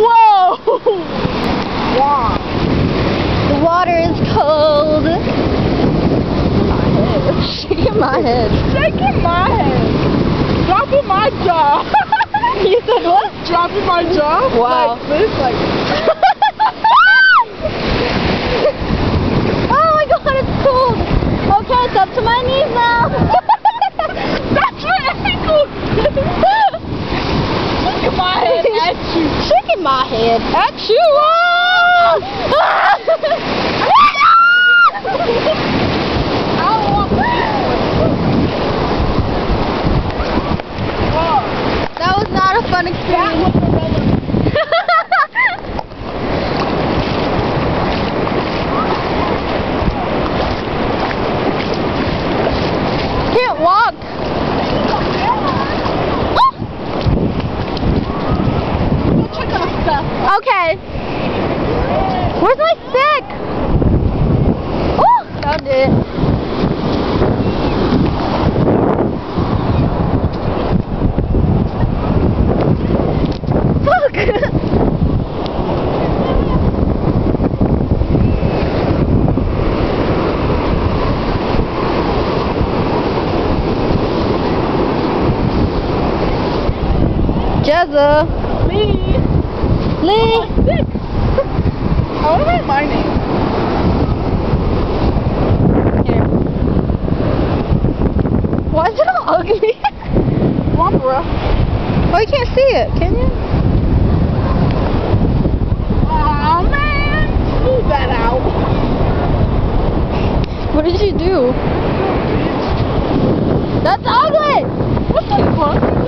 Whoa! Wow. The water is cold. Shaking my head. Shaking my head. Dropping my jaw. You said what? Dropping my jaw. Wow. Like this, like. Oh my god, it's cold. Okay, it's up to my knees now. That's my ankle. Shaking my head at you. Shaking my head at you. That was not a fun experience. Can't walk. Check out stuff. Okay. Where's my stick? Oh, found it. Fuck. Jezza. Lee. Lee. Sick. I want to write my name. Here. Why is it all ugly? Come on, bro. Oh, you can't see it, can you? Aw, man. Move that out. What did you do? That's ugly! What the fuck?